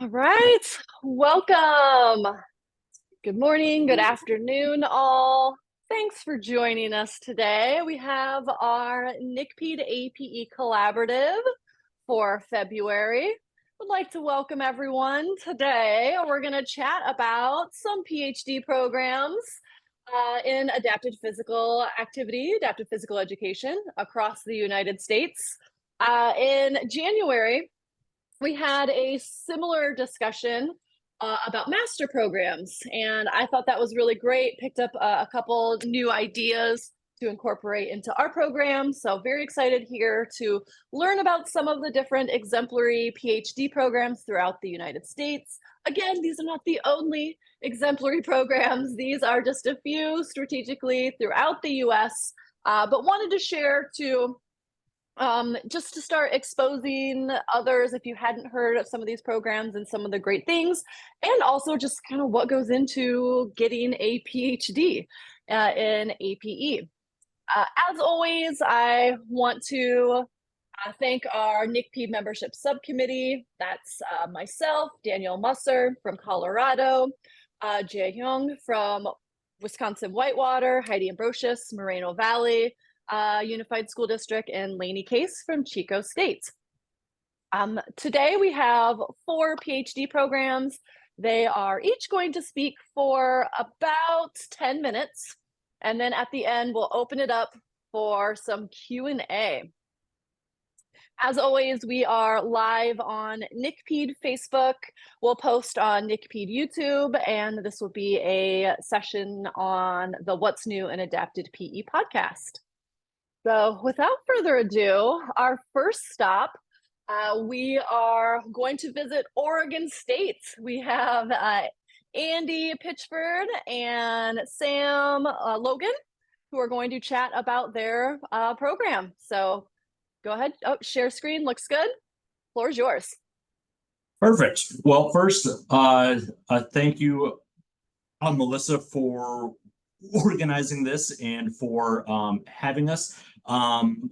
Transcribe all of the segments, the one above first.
All right, welcome. Good morning, good afternoon, all. Thanks for joining us today. We have our NCPEID APE collaborative for February. Would like to welcome everyone today. We're going to chat about some PhD programs in adapted physical activity, adapted physical education across the United States. In January, we had a similar discussion about master programs, and I thought that was really great. Picked up a couple new ideas to incorporate into our program. So very excited here to learn about some of the different exemplary PhD programs throughout the United States. Again, these are not the only exemplary programs. These are just a few strategically throughout the US, but wanted to share to just to start exposing others if you hadn't heard of some of these programs and some of the great things, and also just kind of what goes into getting a PhD in APE. As always, I want to thank our NCPEID membership subcommittee. That's myself, Danielle Musser from Colorado, Jie Hyung from Wisconsin Whitewater, Heidi Ambrosius, Moreno Valley, Unified School District, and Lainey Case from Chico State. Today we have 4 PhD programs. They are each going to speak for about 10 minutes. And then at the end, we'll open it up for some Q&A. As always, we are live on NCPEID Facebook. We'll post on NCPEID YouTube, and this will be a session on the What's New in Adapted PE podcast. So without further ado, our first stop, we are going to visit Oregon State. We have Andy Pitchford and Sam Logan, who are going to chat about their program. So go ahead. Oh, share screen looks good. Floor is yours. Perfect. Well, first, thank you, Melissa, for organizing this and for having us. I'm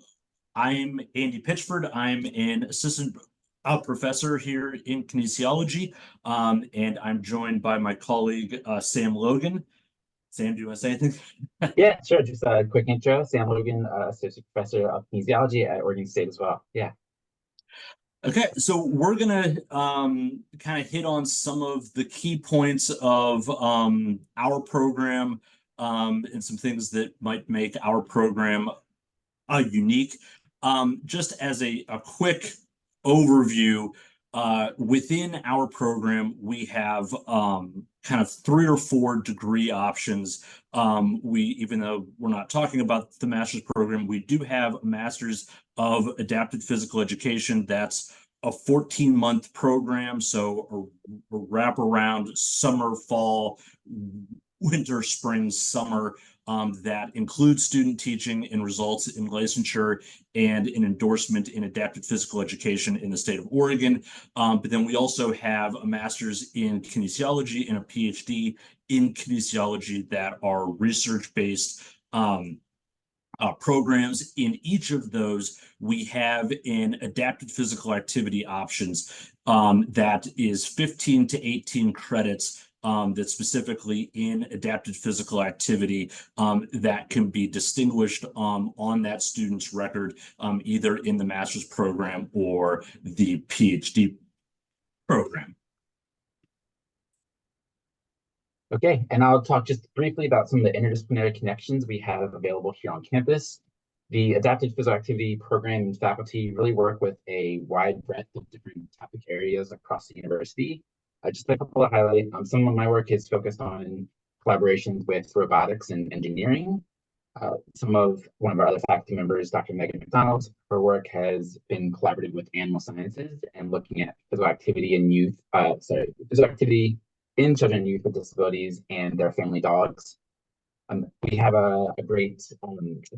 Andy Pitchford. I'm an assistant professor here in kinesiology, and I'm joined by my colleague, Sam Logan. Sam, do you want to say anything? Yeah, sure. Just a quick intro. Sam Logan, associate professor of kinesiology at Oregon State as well. Yeah. Okay, so we're gonna kind of hit on some of the key points of our program and some things that might make our program unique. Just as a quick overview, within our program, we have kind of 3 or 4 degree options. Even though we're not talking about the master's program, we do have a master's of adapted physical education. That's a 14-month program, so a wraparound summer, fall, winter, spring, summer that includes student teaching and results in licensure and an endorsement in adapted physical education in the state of Oregon. But then we also have a master's in kinesiology and a PhD in kinesiology that are research-based programs. In each of those, we have an adapted physical activity options that is 15 to 18 credits that's specifically in adapted physical activity that can be distinguished on that student's record, either in the master's program or the PhD program. Okay, and I'll talk just briefly about some of the interdisciplinary connections we have available here on campus. The adapted physical activity program and faculty really work with a wide breadth of different topic areas across the university. Just a couple of highlights. Some of my work is focused on collaborations with robotics and engineering. One of our other faculty members, Dr. Megan McDonald, her work has been collaborative with animal sciences and looking at physical activity in physical activity in children and youth with disabilities and their family dogs. We have a great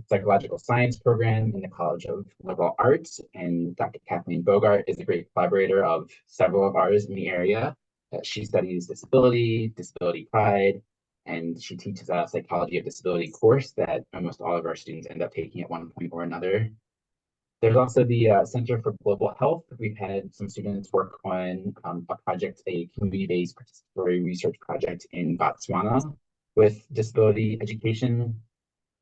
psychological science program in the College of Liberal Arts, and Dr. Kathleen Bogart is a great collaborator of several of ours in the area. She studies disability, disability pride, and she teaches a psychology of disability course that almost all of our students end up taking at one point or another. There's also the Center for Global Health. We've had some students work on a project, a community-based participatory research project in Botswana with disability education.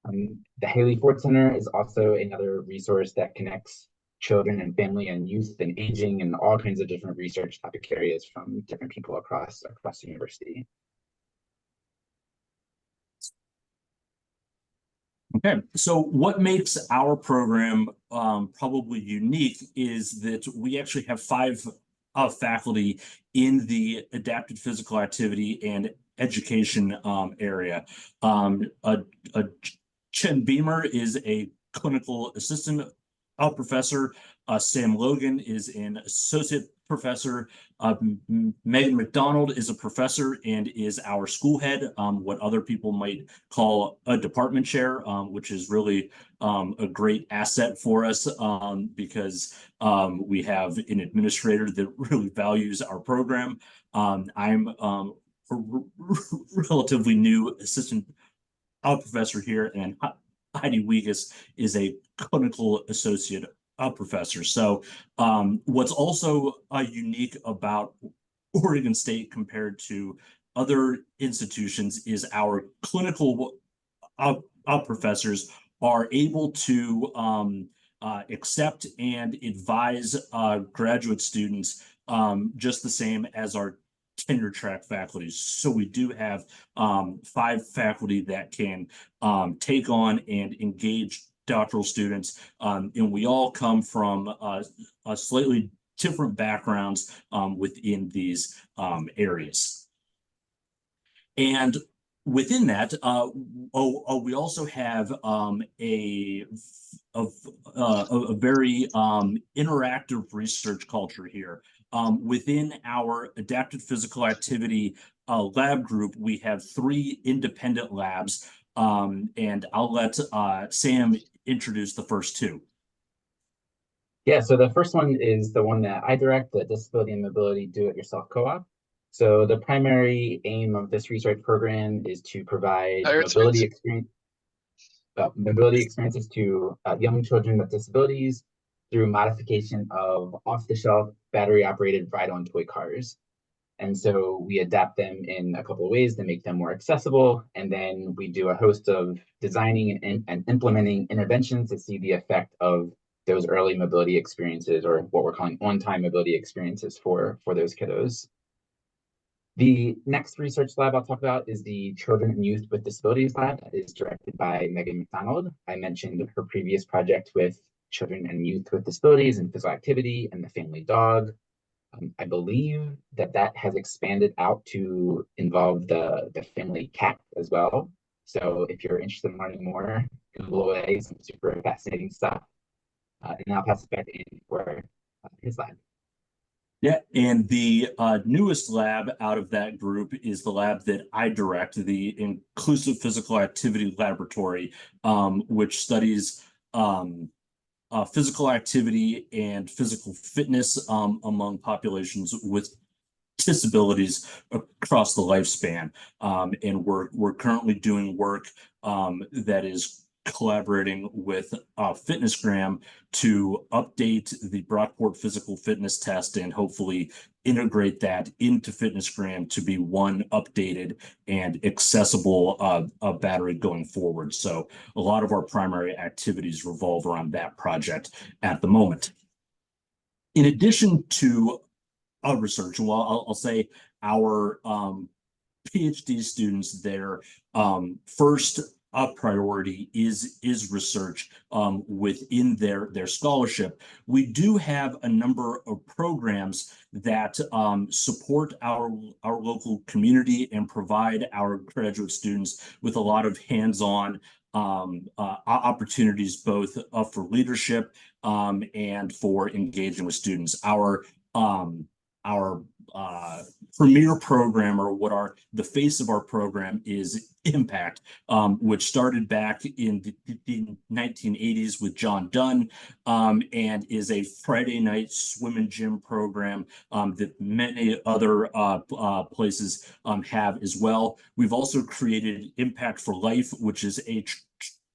The Haley Ford Center is also another resource that connects children and family and youth and aging and all kinds of different research topic areas from different people across the university. Okay, so what makes our program probably unique is that we actually have 5 faculty in the adapted physical activity and education area. Chen Beamer is a clinical assistant professor. Sam Logan is an associate professor. Megan McDonald is a professor and is our school head, what other people might call a department chair, which is really a great asset for us because we have an administrator that really values our program. I'm a relatively new assistant professor here, and Heidi Wegas is a clinical associate professor. So what's also unique about Oregon State compared to other institutions is our clinical professors are able to accept and advise graduate students just the same as our tenure track faculty. So we do have 5 faculty that can take on and engage doctoral students, and we all come from a slightly different backgrounds within these areas. And within that, we also have a very interactive research culture here. Within our adapted physical activity lab group, we have 3 independent labs, and I'll let Sam introduce the first 2. Yeah, so the first one is the one that I direct, the Disability and Mobility Do-It-Yourself Co-op. So the primary aim of this research program is to provide mobility experiences to young children with disabilities through modification of off-the-shelf battery-operated ride-on toy cars. And so we adapt them in a couple of ways to make them more accessible. And then we do a host of designing and implementing interventions to see the effect of those early mobility experiences, or what we're calling on-time mobility experiences for those kiddos. The next research lab I'll talk about is the Children and Youth with Disabilities Lab that is directed by Megan McDonald. I mentioned her previous project with children and youth with disabilities and physical activity and the family dog. I believe that has expanded out to involve the family cat as well. So if you're interested in learning more, Google away some super fascinating stuff. And I'll pass it back to Andy for his lab. Yeah, and the newest lab out of that group is the lab that I direct, the Inclusive Physical Activity Laboratory, which studies physical activity and physical fitness among populations with disabilities across the lifespan. And we're currently doing work that is collaborating with FitnessGram to update the Brockport physical fitness test and hopefully integrate that into FitnessGram to be one updated and accessible battery going forward. So a lot of our primary activities revolve around that project at the moment. In addition to research, well, I'll say our PhD students, their first priority is research within their scholarship. We do have a number of programs that support our local community and provide our graduate students with a lot of hands-on opportunities, both for leadership and for engaging with students. Our premier program, or what the face of our program is Impact, which started back in the 1980s with John Dunn, and is a Friday night swim and gym program that many other places have as well. We've also created Impact for Life, which is a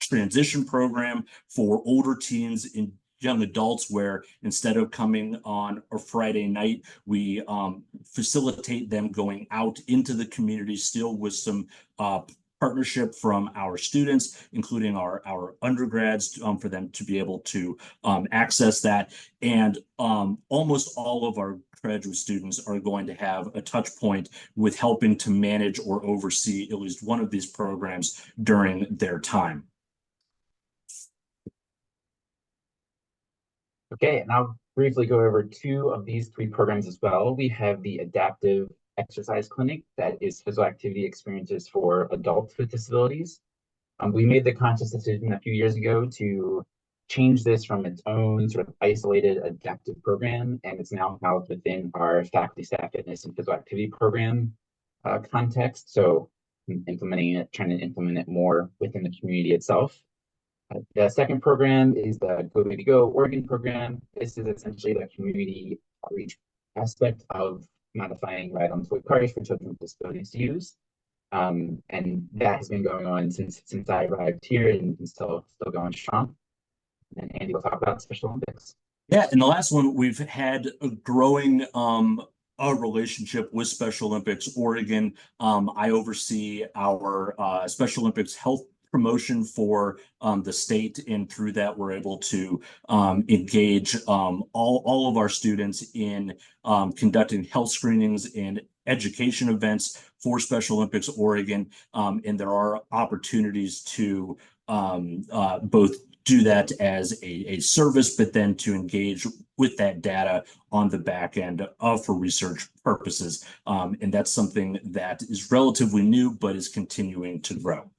transition program for older teens in young adults, where instead of coming on a Friday night, we facilitate them going out into the community, still with some partnership from our students, including our undergrads, for them to be able to access that. And almost all of our graduate students are going to have a touch point with helping to manage or oversee at least one of these programs during their time. Okay, and I'll briefly go over 2 of these 3 programs as well. We have the Adaptive Exercise Clinic, that is physical activity experiences for adults with disabilities. We made the conscious decision a few years ago to change this from its own sort of isolated adaptive program, and it's now housed within our faculty, staff, fitness, and physical activity program context. So implementing it, trying to implement it more within the community itself. The second program is the Go Baby Go Oregon program. This is essentially the community outreach aspect of modifying ride-on-toy cars for children with disabilities to use. And that has been going on since I arrived here, and still going strong. And Andy will talk about Special Olympics. Yeah, and the last one, we've had a growing a relationship with Special Olympics Oregon. I oversee our Special Olympics health promotion for the state, and through that we're able to engage all of our students in conducting health screenings and education events for Special Olympics Oregon, and there are opportunities to both do that as a service, but then to engage with that data on the back end for research purposes. And that's something that is relatively new, but is continuing to grow.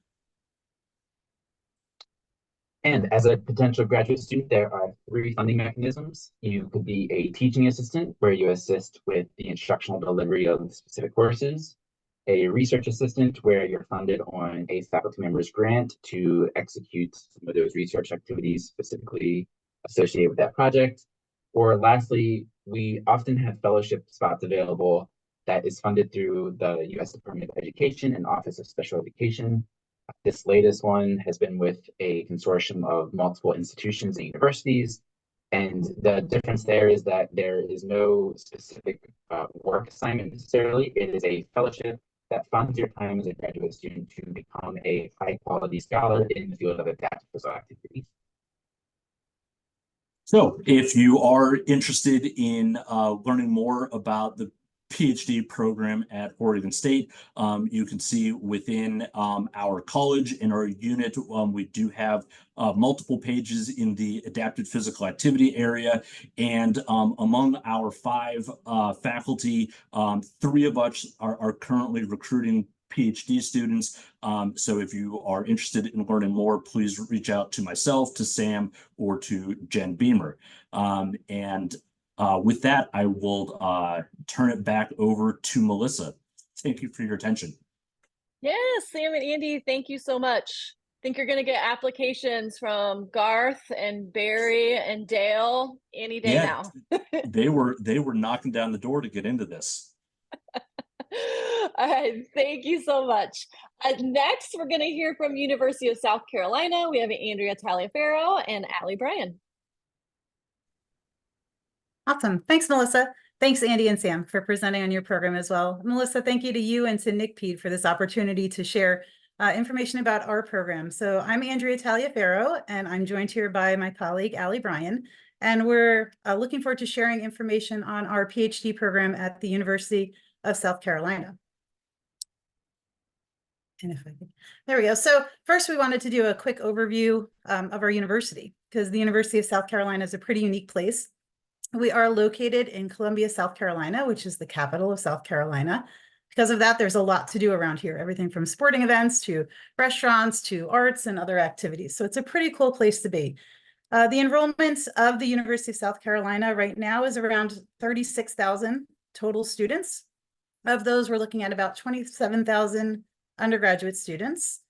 And as a potential graduate student, there are 3 funding mechanisms. You could be a teaching assistant, where you assist with the instructional delivery of specific courses. A research assistant, where you're funded on a faculty member's grant to execute some of those research activities specifically associated with that project. Or lastly, we often have fellowship spots available that is funded through the U.S. Department of Education and Office of Special Education. This latest one has been with a consortium of multiple institutions and universities. And the difference there is that there is no specific work assignment necessarily. It is a fellowship that funds your time as a graduate student to become a high-quality scholar in the field of adaptive physical activities. So if you are interested in learning more about the PhD program at Oregon State, you can see within our college in our unit, we do have multiple pages in the adapted physical activity area. And among our 5 faculty, 3 of us are currently recruiting PhD students. So if you are interested in learning more, please reach out to myself, to Sam, or to Jen Beamer. With that, I will turn it back over to Melissa. Thank you for your attention. Yes, Sam and Andy, thank you so much. I think you're going to get applications from Garth and Barry and Dale any day now. they were knocking down the door to get into this. All right, thank you so much. Next, we're going to hear from University of South Carolina. We have Andrea Taliaferro and Allie Bryan. Awesome. Thanks, Melissa. Thanks, Andy and Sam, for presenting on your program as well. Melissa, thank you to you and to NCPEID for this opportunity to share information about our program. So I'm Andrea Taliaferro, and I'm joined here by my colleague, Allie Bryan, and we're looking forward to sharing information on our PhD program at the University of South Carolina. And if I could, there we go. So first, we wanted to do a quick overview of our university, because the University of South Carolina is a pretty unique place. We are located in Columbia, South Carolina, which is the capital of South Carolina. Because of that, there's a lot to do around here, everything from sporting events to restaurants to arts and other activities. So it's a pretty cool place to be. The enrollment of the University of South Carolina right now is around 36,000 total students. Of those, we're looking at about 27,000 undergraduate students,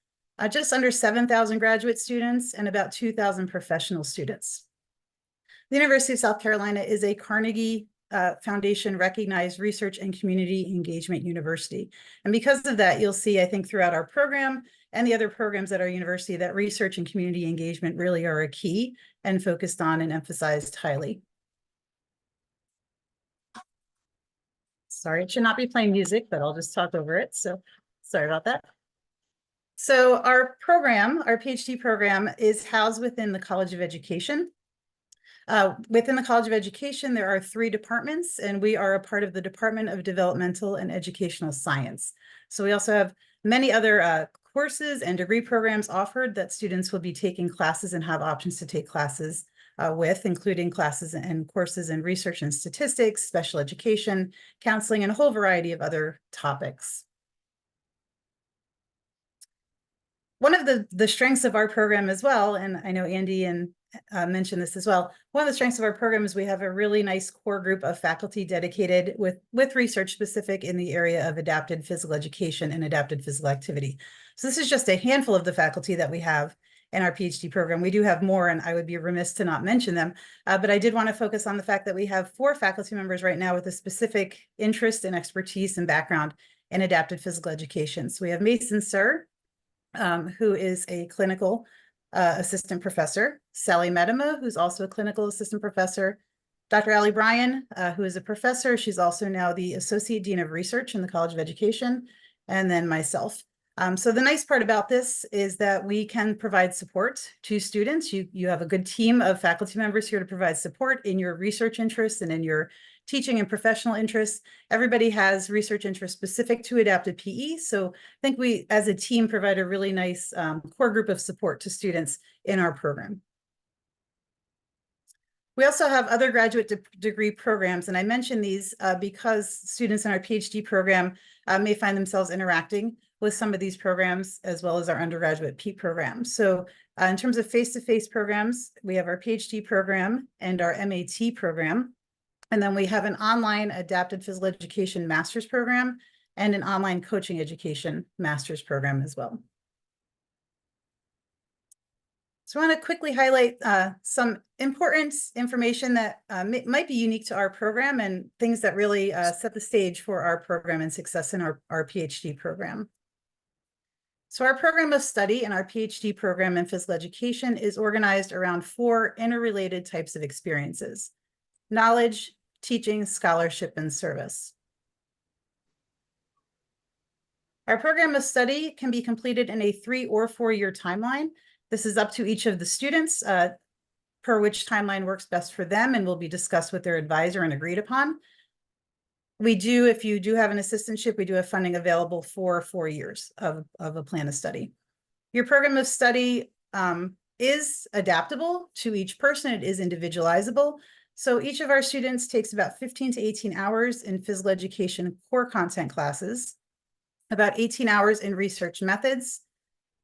just under 7,000 graduate students, and about 2,000 professional students. The University of South Carolina is a Carnegie Foundation recognized research and community engagement university. And because of that, you'll see, I think, throughout our program and the other programs at our university that research and community engagement really are a key and focused on and emphasized highly. Sorry, it should not be playing music, but I'll just talk over it. So sorry about that. So our program, our PhD program, is housed within the College of Education. Within the College of Education, there are 3 departments, and we are a part of the Department of Developmental and Educational Science. So we also have many other courses and degree programs offered that students will be taking classes and have options to take classes with, including classes and courses in research and statistics, special education, counseling, and a whole variety of other topics. One of the strengths of our program as well, and I know Andy and mentioned this as well, one of the strengths of our program is we have a really nice core group of faculty dedicated with research specific in the area of adapted physical education and adapted physical activity. So this is just a handful of the faculty that we have in our PhD program. We do have more, and I would be remiss to not mention them, but I did want to focus on the fact that we have 4 faculty members right now with a specific interest and expertise and background in adapted physical education. So we have Mason Sir, who is a clinical assistant professor, Sally Medema, who's also a clinical assistant professor, Dr. Allie Bryan, who is a professor. She's also now the Associate Dean of Research in the College of Education, and then myself. So the nice part about this is that we can provide support to students. You have a good team of faculty members here to provide support in your research interests and in your teaching and professional interests. Everybody has research interests specific to adapted PE. So I think we, as a team, provide a really nice core group of support to students in our program. We also have other graduate degree programs, and I mention these because students in our PhD program may find themselves interacting with some of these programs, as well as our undergraduate PE program. So in terms of face-to-face programs, we have our PhD program and our MAT program. And then we have an online adapted physical education master's program and an online coaching education master's program as well. So I want to quickly highlight some important information that might be unique to our program and things that really set the stage for our program and success in our PhD program. So our program of study and our PhD program in physical education is organized around 4 interrelated types of experiences: knowledge, teaching, scholarship, and service. Our program of study can be completed in a 3- or 4-year timeline. This is up to each of the students per which timeline works best for them and will be discussed with their advisor and agreed upon. We do, if you do have an assistantship, we do have funding available for 4 years of a plan of study. Your program of study is adaptable to each person. It is individualizable. So each of our students takes about 15 to 18 hours in physical education core content classes, about 18 hours in research methods,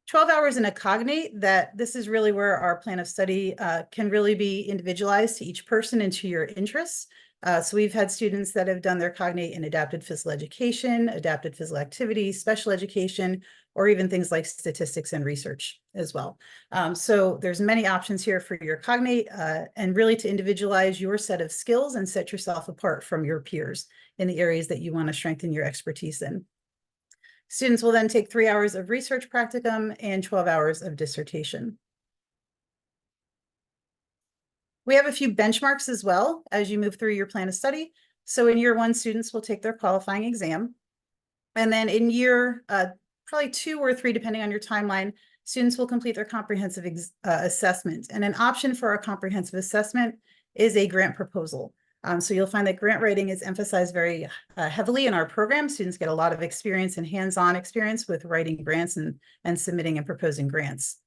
12 hours in a cognate. That this is really where our plan of study can really be individualized to each person and to your interests. So we've had students that have done their cognate in adapted physical education, adapted physical activity, special education, or even things like statistics and research as well. So there's many options here for your cognate and really to individualize your set of skills and set yourself apart from your peers in the areas that you want to strengthen your expertise in. Students will then take 3 hours of research practicum and 12 hours of dissertation. We have a few benchmarks as well as you move through your plan of study. So in year 1, students will take their qualifying exam. And then in year probably 2 or 3, depending on your timeline, students will complete their comprehensive assessment. And an option for our comprehensive assessment is a grant proposal. So you'll find that grant writing is emphasized very heavily in our program. Students get a lot of experience and hands-on experience with writing grants and submitting and proposing grants.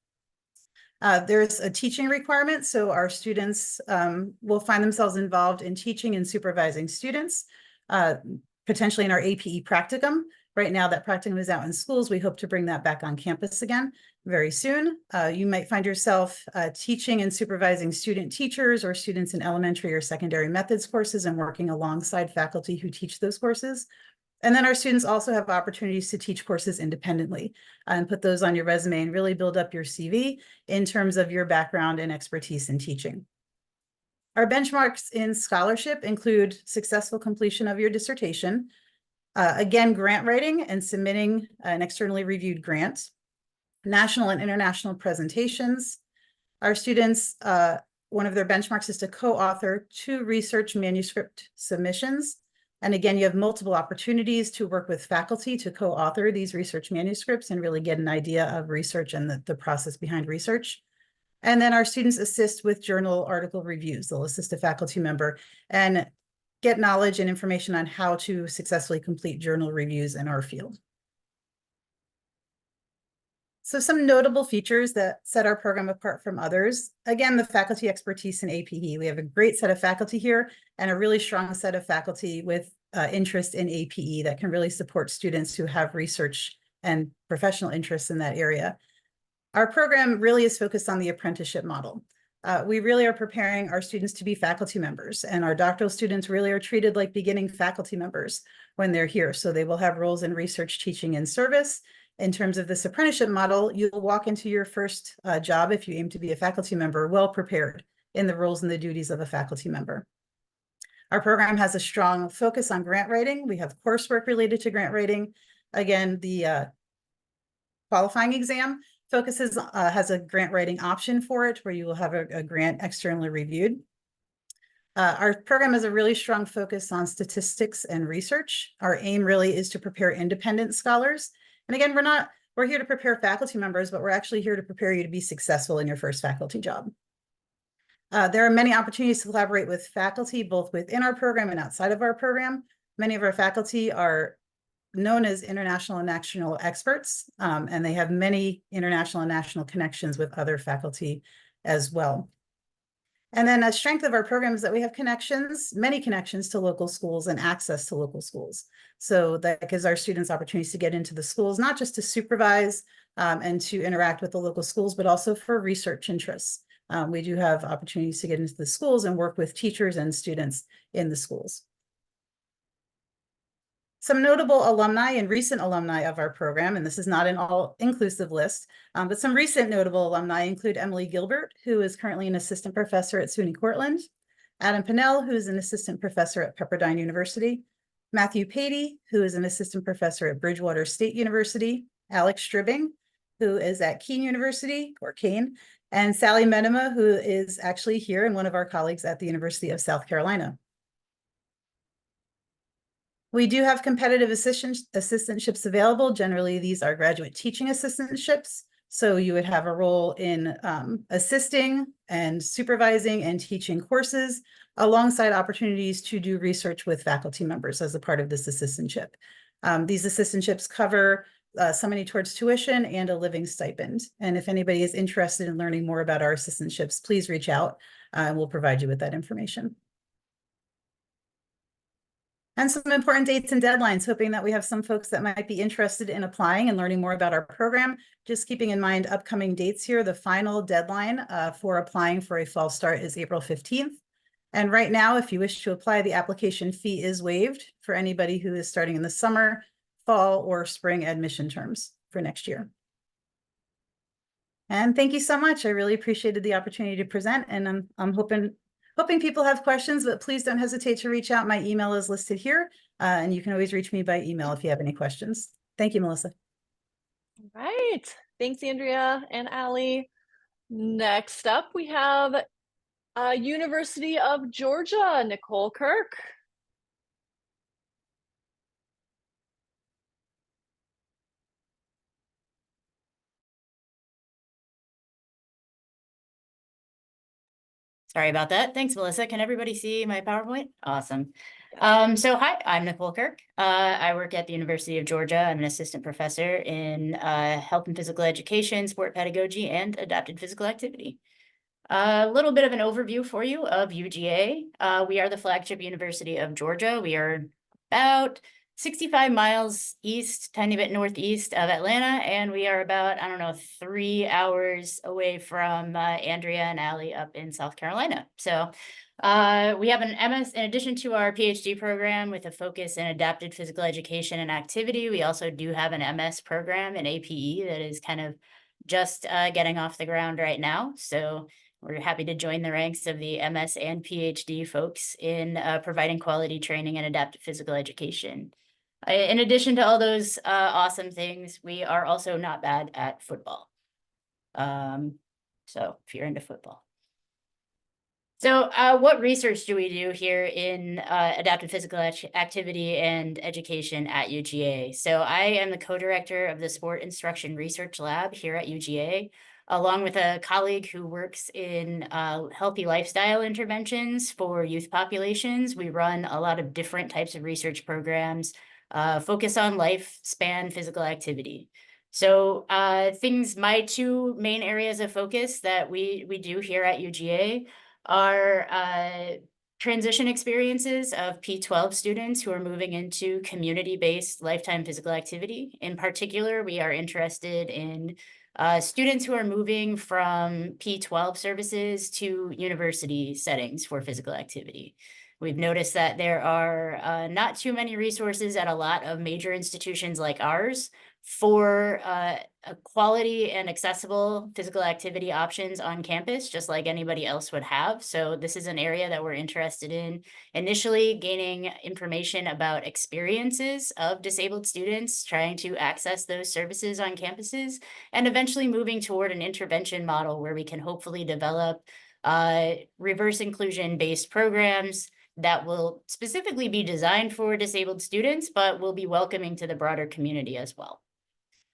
There's a teaching requirement, so our students will find themselves involved in teaching and supervising students, potentially in our APE practicum. Right now, that practicum is out in schools. We hope to bring that back on campus again very soon. You might find yourself teaching and supervising student teachers or students in elementary or secondary methods courses and working alongside faculty who teach those courses. And then our students also have opportunities to teach courses independently and put those on your resume and really build up your CV in terms of your background and expertise in teaching. Our benchmarks in scholarship include successful completion of your dissertation, again, grant writing and submitting an externally reviewed grant, national and international presentations. Our students, one of their benchmarks is to co-author 2 research manuscript submissions. And again, you have multiple opportunities to work with faculty to co-author these research manuscripts and really get an idea of research and the process behind research. And then our students assist with journal article reviews. They'll assist a faculty member and get knowledge and information on how to successfully complete journal reviews in our field. So some notable features that set our program apart from others. Again, the faculty expertise in APE. We have a great set of faculty here and a really strong set of faculty with interest in APE that can really support students who have research and professional interests in that area. Our program really is focused on the apprenticeship model. We really are preparing our students to be faculty members, and our doctoral students really are treated like beginning faculty members when they're here. So they will have roles in research, teaching, and service. In terms of this apprenticeship model, you'll walk into your first job, if you aim to be a faculty member, well prepared in the roles and the duties of a faculty member. Our program has a strong focus on grant writing. We have coursework related to grant writing. Again, the qualifying exam focuses, has a grant writing option for it, where you will have a grant externally reviewed. Our program has a really strong focus on statistics and research. Our aim really is to prepare independent scholars. And again, we're here to prepare faculty members, but we're actually here to prepare you to be successful in your first faculty job. There are many opportunities to collaborate with faculty, both within our program and outside of our program. Many of our faculty are known as international and national experts, and they have many international and national connections with other faculty as well. And then a strength of our program is that we have connections, many connections to local schools and access to local schools. So that gives our students opportunities to get into the schools, not just to supervise and to interact with the local schools, but also for research interests. We do have opportunities to get into the schools and work with teachers and students in the schools. Some notable alumni and recent alumni of our program, and this is not an all-inclusive list, but some recent notable alumni include Emily Gilbert, who is currently an assistant professor at SUNY Cortland, Adam Pinnell, who is an assistant professor at Pepperdine University, Matthew Patey, who is an assistant professor at Bridgewater State University, Alex Stribbing, who is at Keene University, or Kane, and Sally Medema, who is actually here and one of our colleagues at the University of South Carolina. We do have competitive assistantships available. Generally, these are graduate teaching assistantships. So you would have a role in assisting and supervising and teaching courses alongside opportunities to do research with faculty members as a part of this assistantship. These assistantships cover some money towards tuition and a living stipend. And if anybody is interested in learning more about our assistantships, please reach out and we'll provide you with that information. And some important dates and deadlines, hoping that we have some folks that might be interested in applying and learning more about our program. Just keeping in mind upcoming dates here, the final deadline for applying for a fall start is April 15th. And right now, if you wish to apply, the application fee is waived for anybody who is starting in the summer, fall, or spring admission terms for next year. And thank you so much. I really appreciated the opportunity to present, and I'm hoping people have questions, but please don't hesitate to reach out. My email is listed here, and you can always reach me by email if you have any questions. Thank you, Melissa. All right. Thanks, Andrea and Allie. Next up, we have University of Georgia, Nicole Kirk. Sorry about that. Thanks, Melissa. Can everybody see my PowerPoint? Awesome. So hi, I'm Nicole Kirk. I work at the University of Georgia. I'm an assistant professor in health and physical education, sport pedagogy, and adapted physical activity. A little bit of an overview for you of UGA. We are the flagship University of Georgia. We are about 65 miles east, tiny bit northeast of Atlanta, and we are about, I don't know, 3 hours away from Andrea and Allie up in South Carolina. So we have an MS, in addition to our PhD program with a focus in adapted physical education and activity, we also do have an MS program in APE that is kind of just getting off the ground right now. So We're happy to join the ranks of the MS and PhD folks in providing quality training and adaptive physical education. In addition to all those awesome things, we are also not bad at football. So if you're into football. So what research do we do here in adaptive physical activity and education at UGA? So I am the co-director of the Sport Instruction Research Lab here at UGA, along with a colleague who works in healthy lifestyle interventions for youth populations. We run a lot of different types of research programs, focus on lifespan physical activity. So my two main areas of focus that we do here at UGA are transition experiences of P12 students who are moving into community-based lifetime physical activity. In particular, we are interested in students who are moving from P12 services to university settings for physical activity. We've noticed that there are not too many resources at a lot of major institutions like ours for a quality and accessible physical activity options on campus, just like anybody else would have. So this is an area that we're interested in, initially gaining information about experiences of disabled students trying to access those services on campuses, and eventually moving toward an intervention model where we can hopefully develop reverse inclusion-based programs that will specifically be designed for disabled students, but will be welcoming to the broader community as well.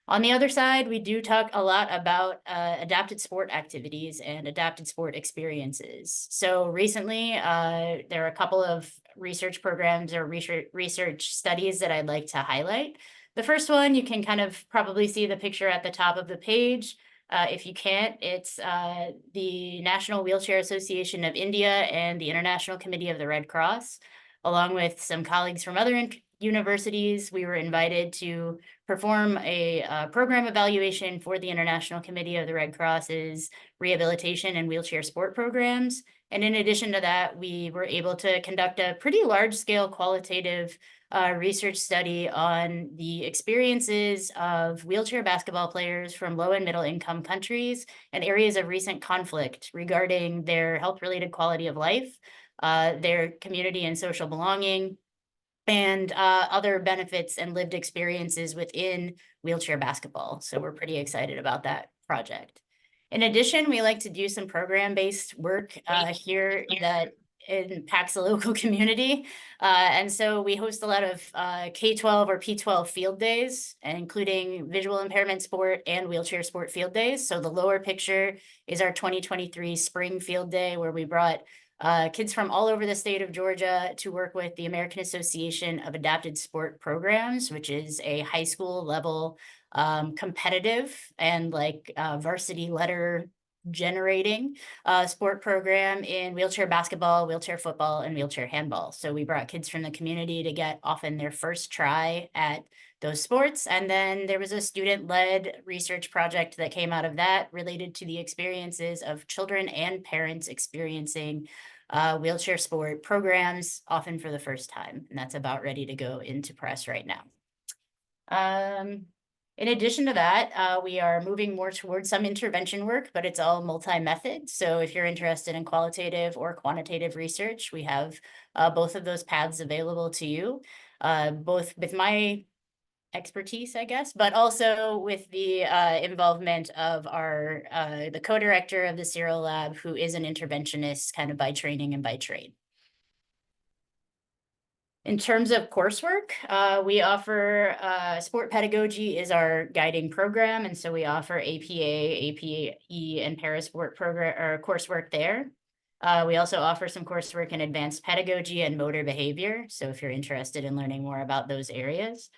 On the other side, we do talk a lot about adapted sport activities and adapted sport experiences. So recently, there are a couple of research programs or research studies that I'd like to highlight. The first one, you can kind of probably see the picture at the top of the page. If you can't, it's the National Wheelchair Association of India and the International Committee of the Red Cross, along with some colleagues from other universities. We were invited to perform a program evaluation for the International Committee of the Red Cross's rehabilitation and wheelchair sport programs. And in addition to that, we were able to conduct a pretty large-scale qualitative research study on the experiences of wheelchair basketball players from low and middle income countries and areas of recent conflict regarding their health-related quality of life, their community and social belonging, and other benefits and lived experiences within wheelchair basketball. So we're pretty excited about that project. In addition, we like to do some program-based work here that impacts the local community. And so we host a lot of K-12 or P-12 field days, including visual impairment sport and wheelchair sport field days. So the lower picture is our 2023 spring field day, where we brought kids from all over the state of Georgia to work with the American Association of Adapted Sport Programs, which is a high school level competitive and varsity letter generating sport program in wheelchair basketball, wheelchair football, and wheelchair handball. So we brought kids from the community to get often their first try at those sports. And then there was a student-led research project that came out of that related to the experiences of children and parents experiencing wheelchair sport programs, often for the first time. And that's about ready to go into press right now. In addition to that, we are moving more towards some intervention work, but it's all multi-method. So if you're interested in qualitative or quantitative research, we have both of those paths available to you, both with my expertise, I guess, but also with the involvement of the co-director of the Serial Lab, who is an interventionist kind of by training and by trade. In terms of coursework, we offer sport pedagogy is our guiding program, and so we offer APA, APE, and parasport program or coursework there. We also offer some coursework in advanced pedagogy and motor behavior. So if you're interested in learning more about those areas.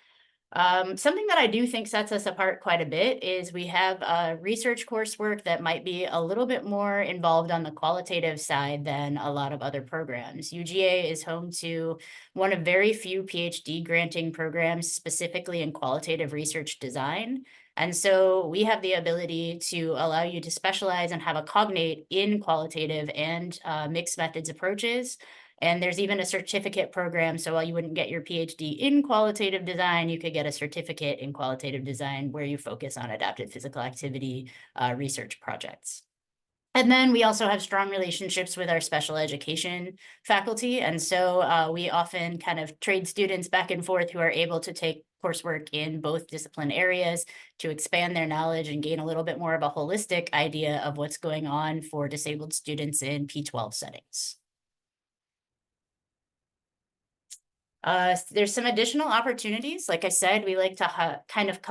Something that I do think sets us apart quite a bit is we have research coursework that might be a little bit more involved on the qualitative side than a lot of other programs. UGA is home to one of very few PhD granting programs specifically in qualitative research design. And so we have the ability to allow you to specialize and have a cognate in qualitative and mixed methods approaches. And there's even a certificate program. So while you wouldn't get your PhD in qualitative design, you could get a certificate in qualitative design where you focus on adaptive physical activity research projects. And then we also have strong relationships with our special education faculty. And so we often kind of trade students back and forth who are able to take coursework in both discipline areas to expand their knowledge and gain a little bit more of a holistic idea of what's going on for disabled students in P12 settings. There's some additional opportunities. Like I said, we like to kind of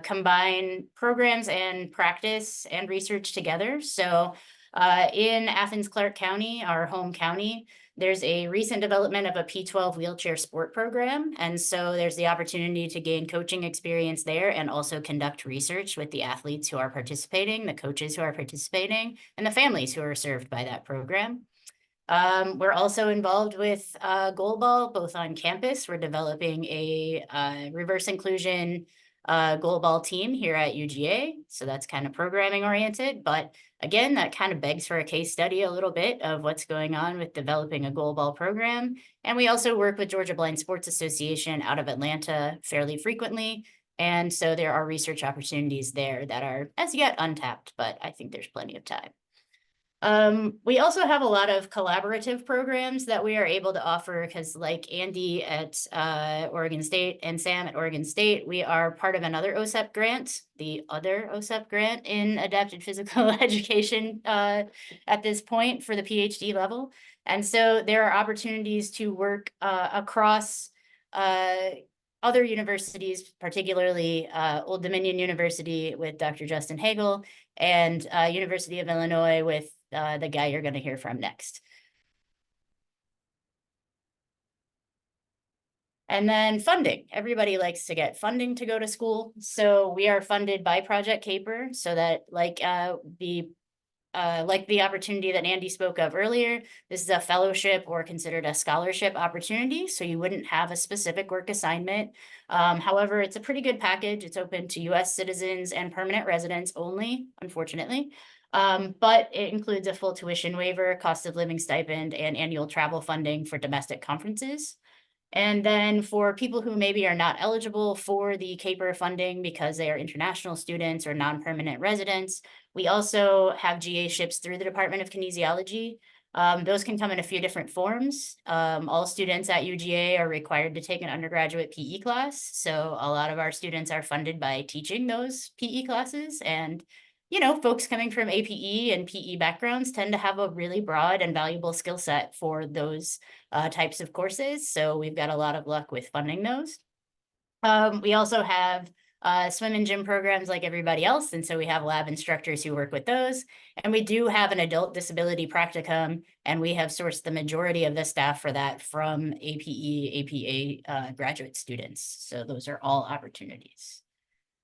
combine programs and practice and research together. So in Athens-Clarke County, our home county, there's a recent development of a P12 wheelchair sport program. And so there's the opportunity to gain coaching experience there and also conduct research with the athletes who are participating, the coaches who are participating, and the families who are served by that program. We're also involved with goalball, both on campus. We're developing a reverse inclusion goalball team here at UGA. So that's kind of programming oriented. But again, that kind of begs for a case study a little bit of what's going on with developing a goalball program. And we also work with Georgia Blind Sports Association out of Atlanta fairly frequently. And so there are research opportunities there that are as yet untapped, but I think there's plenty of time. We also have a lot of collaborative programs that we are able to offer because like Andy at Oregon State and Sam at Oregon State, we are part of another OSEP grant, the other OSEP grant in adapted physical education at this point for the PhD level. And so there are opportunities to work across other universities, particularly Old Dominion University with Dr. Justin Hagel and University of Illinois with the guy you're going to hear from next. And then funding. Everybody likes to get funding to go to school. So we are funded by Project Caper so that like the opportunity that Andy spoke of earlier, this is a fellowship or considered a scholarship opportunity. So you wouldn't have a specific work assignment. However, it's a pretty good package. It's open to US citizens and permanent residents only, unfortunately. But it includes a full tuition waiver, cost of living stipend, and annual travel funding for domestic conferences. And then for people who maybe are not eligible for the CAPER funding because they are international students or non-permanent residents, we also have GA ships through the Department of Kinesiology. Those can come in a few different forms. All students at UGA are required to take an undergraduate PE class. So a lot of our students are funded by teaching those PE classes. And you know, folks coming from APE and PE backgrounds tend to have a really broad and valuable skill set for those types of courses. So we've got a lot of luck with funding those. We also have swim and gym programs like everybody else. And so we have lab instructors who work with those. And we do have an adult disability practicum, and we have sourced the majority of the staff for that from APE, APA graduate students. So those are all opportunities.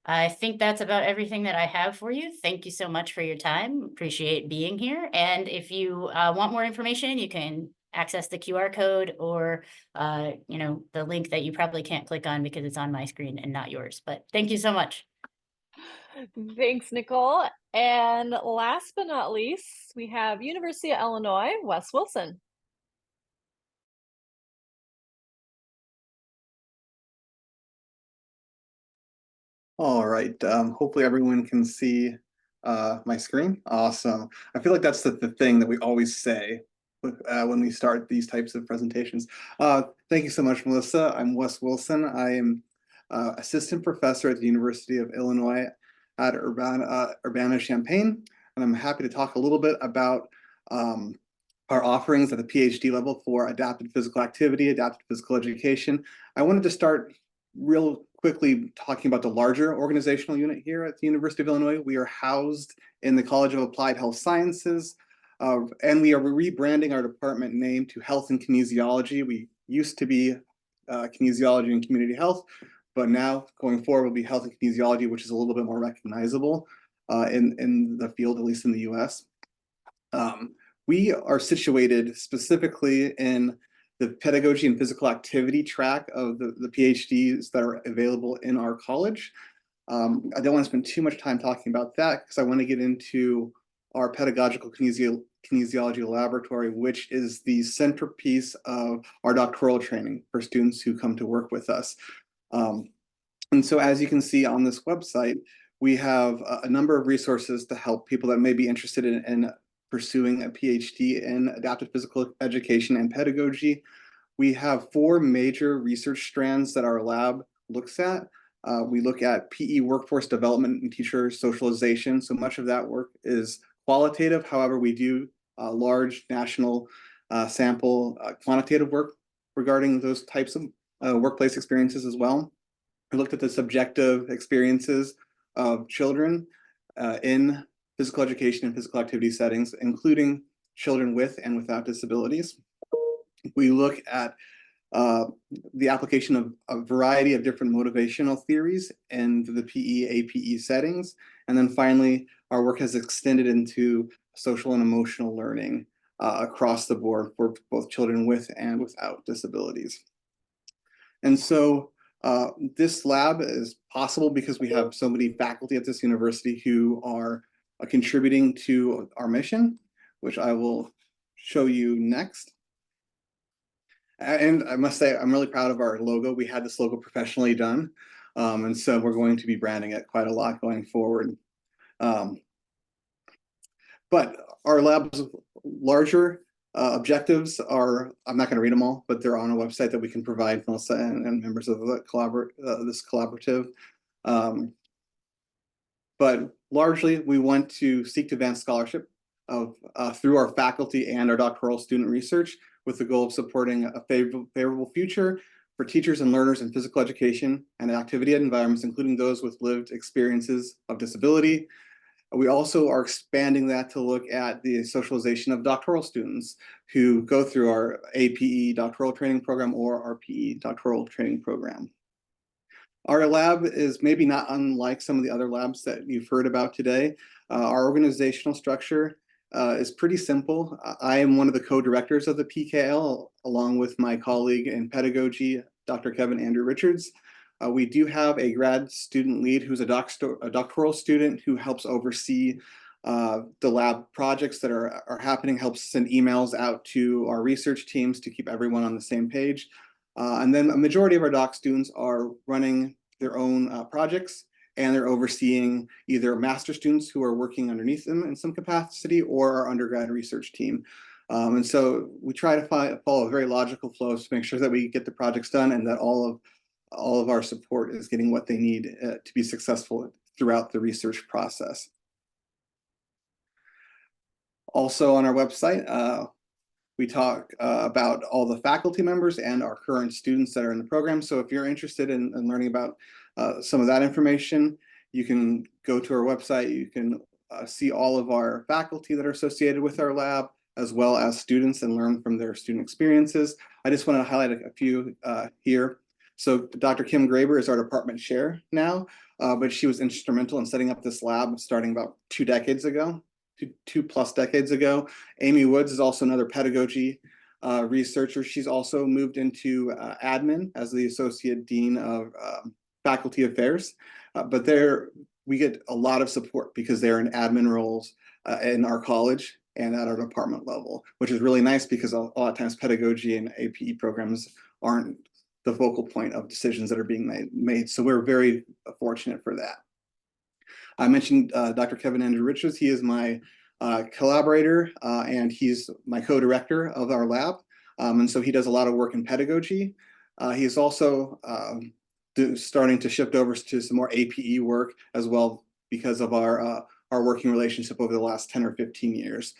I think that's about everything that I have for you. Thank you so much for your time. Appreciate being here. And if you want more information, you can access the QR code or, you know, the link that you probably can't click on because it's on my screen and not yours. But thank you so much. Thanks, Nicole. And last but not least, we have University of Illinois, Wes Wilson. All right, hopefully everyone can see my screen. Awesome. I feel like that's the thing that we always say when we start these types of presentations. Thank you so much, Melissa. I'm Wes Wilson. I am assistant professor at the University of Illinois at Urbana-Champaign, and I'm happy to talk a little bit about our offerings at the PhD level for adapted physical activity, adapted physical education. I wanted to start real quickly talking about the larger organizational unit here at the University of Illinois. We are housed in the College of Applied Health Sciences, and we are rebranding our department name to Health and Kinesiology. We used to be Kinesiology and Community Health, but now going forward will be Health and Kinesiology, which is a little bit more recognizable in the field, at least in the US. We are situated specifically in the pedagogy and physical activity track of the PhDs that are available in our college. I don't want to spend too much time talking about that because I want to get into our pedagogical kinesiology laboratory, which is the centerpiece of our doctoral training for students who come to work with us. And so as you can see on this website, we have a number of resources to help people that may be interested in pursuing a PhD in adaptive physical education and pedagogy. We have 4 major research strands that our lab looks at. We look at PE workforce development and teacher socialization. So much of that work is qualitative. However, we do large national sample quantitative work regarding those types of workplace experiences as well. We looked at the subjective experiences of children in physical education and physical activity settings, including children with and without disabilities. We look at the application of a variety of different motivational theories in the PE, APE settings. And then finally, our work has extended into social and emotional learning across the board for both children with and without disabilities. And so this lab is possible because we have so many faculty at this university who are contributing to our mission, which I will show you next. And I must say, I'm really proud of our logo. We had this logo professionally done. And so we're going to be branding it quite a lot going forward. But our lab's larger objectives are, I'm not going to read them all, but they're on a website that we can provide Melissa and members of the this collaborative. But largely, we want to seek to advance scholarship through our faculty and our doctoral student research, with the goal of supporting a favorable future for teachers and learners in physical education and activity environments, including those with lived experiences of disability. We also are expanding that to look at the socialization of doctoral students who go through our APE doctoral training program or our PE doctoral training program. Our lab is maybe not unlike some of the other labs that you've heard about today. Our organizational structure is pretty simple. I am one of the co-directors of the PKL, along with my colleague in pedagogy, Dr. Kevin Andrew Richards. We do have a grad student lead who's a doctoral student who helps oversee the lab projects that are happening, helps send emails out to our research teams to keep everyone on the same page. And then a majority of our doc students are running their own projects, and they're overseeing either master students who are working underneath them in some capacity or our undergrad research team. And so we try to follow a very logical flow to make sure that we get the projects done and that all of our support is getting what they need to be successful throughout the research process. Also on our website, we talk about all the faculty members and our current students that are in the program. So if you're interested in learning about some of that information, you can go to our website. You can see all of our faculty that are associated with our lab, as well as students, and learn from their student experiences. I just want to highlight a few here. So Dr. Kim Graber is our department chair now, but she was instrumental in setting up this lab starting about 2 decades ago. Two plus decades ago. Amy Woods is also another pedagogy researcher. She's also moved into admin as the Associate Dean of Faculty Affairs. But we get a lot of support because they're in admin roles in our college and at our department level, which is really nice because a lot of times pedagogy and APE programs aren't the focal point of decisions that are being made. So we're very fortunate for that. I mentioned Dr. Kevin Andrew Richards. He is my collaborator and he's my co-director of our lab. And so he does a lot of work in pedagogy. He's also starting to shift over to some more APE work as well because of our working relationship over the last 10 or 15 years.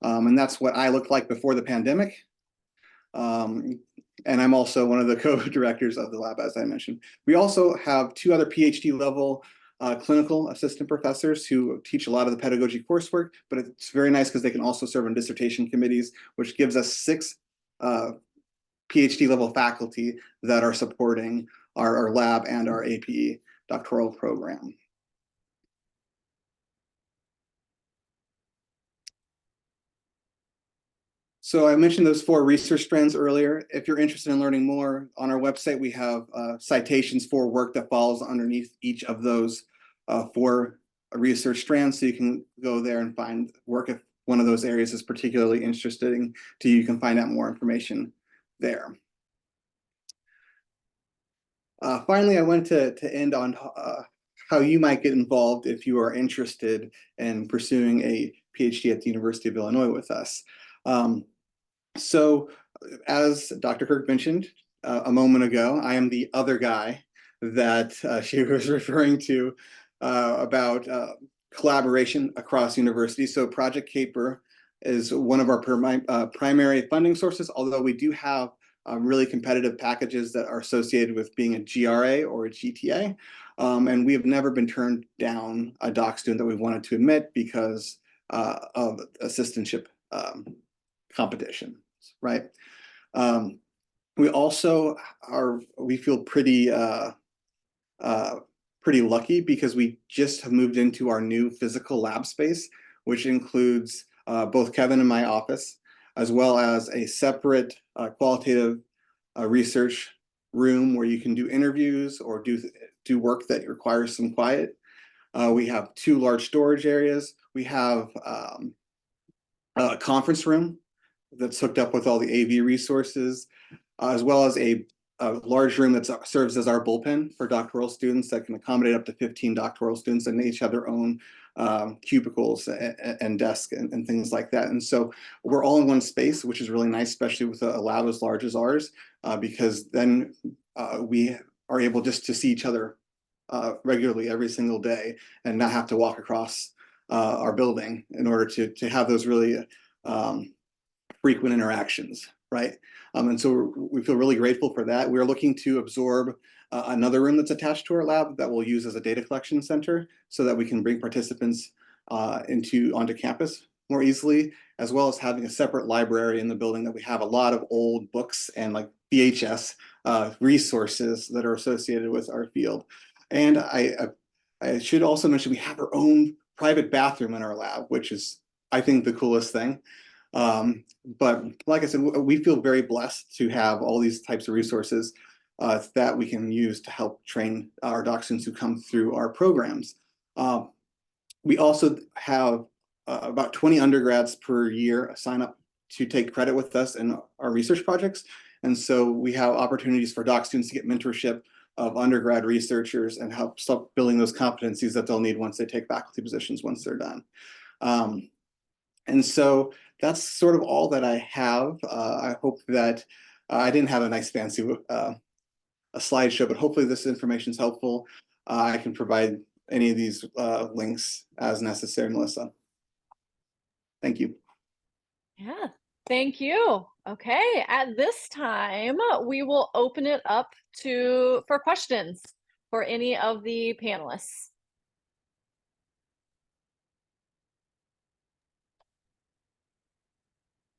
And that's what I looked like before the pandemic. And I'm also one of the co-directors of the lab, as I mentioned. We also have 2 other PhD level clinical assistant professors who teach a lot of the pedagogy coursework, but it's very nice because they can also serve on dissertation committees, which gives us 6 PhD level faculty that are supporting our lab and our APE doctoral program. So I mentioned those 4 research strands earlier. If you're interested in learning more, on our website, we have citations for work that falls underneath each of those 4 research strands. So you can go there and find work if one of those areas is particularly interesting to you. You can find out more information there. Finally, I wanted to end on how you might get involved if you are interested in pursuing a PhD at the University of Illinois with us. So as Dr. Kirk mentioned a moment ago, I am the other guy that she was referring to about collaboration across universities. So Project Caper is one of our primary funding sources, although we do have really competitive packages that are associated with being a GRA or a GTA. And we have never been turned down a doc student that we wanted to admit because of assistantship competition, right? We also we feel pretty lucky because we just have moved into our new physical lab space, which includes both Kevin and my office, as well as a separate qualitative research room where you can do interviews or do work that requires some quiet. We have 2 large storage areas. We have a conference room that's hooked up with all the AV resources, as well as a large room that serves as our bullpen for doctoral students that can accommodate up to 15 doctoral students, and they each have their own cubicles and desk and things like that. And so we're all in one space, which is really nice, especially with a lab as large as ours, because then we are able just to see each other regularly every single day and not have to walk across our building in order to have those really frequent interactions, right? And so we feel really grateful for that. We're looking to absorb another room that's attached to our lab that we'll use as a data collection center so that we can bring participants onto campus more easily, as well as having a separate library in the building that we have a lot of old books and like VHS resources that are associated with our field. And I should also mention we have our own private bathroom in our lab, which is, I think, the coolest thing. But like I said, we feel very blessed to have all these types of resources that we can use to help train our doc students who come through our programs. We also have about 20 undergrads per year sign up to take credit with us in our research projects. And so we have opportunities for doc students to get mentorship of undergrad researchers and help start building those competencies that they'll need once they take faculty positions once they're done. And so that's sort of all that I have. I hope that I didn't have a nice fancy a slideshow, but hopefully this information is helpful. I can provide any of these links as necessary, Melissa. Thank you. Yeah, thank you. Okay, at this time, we will open it up for questions for any of the panelists.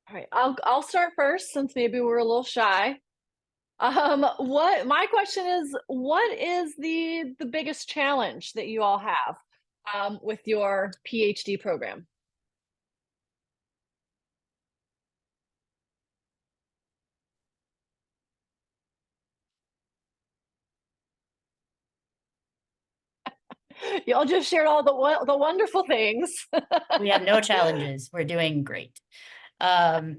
All right, I'll start first since maybe we're a little shy. My question is, what is the biggest challenge that you all have with your PhD program? Y'all just shared all the wonderful things. We have no challenges. We're doing great. I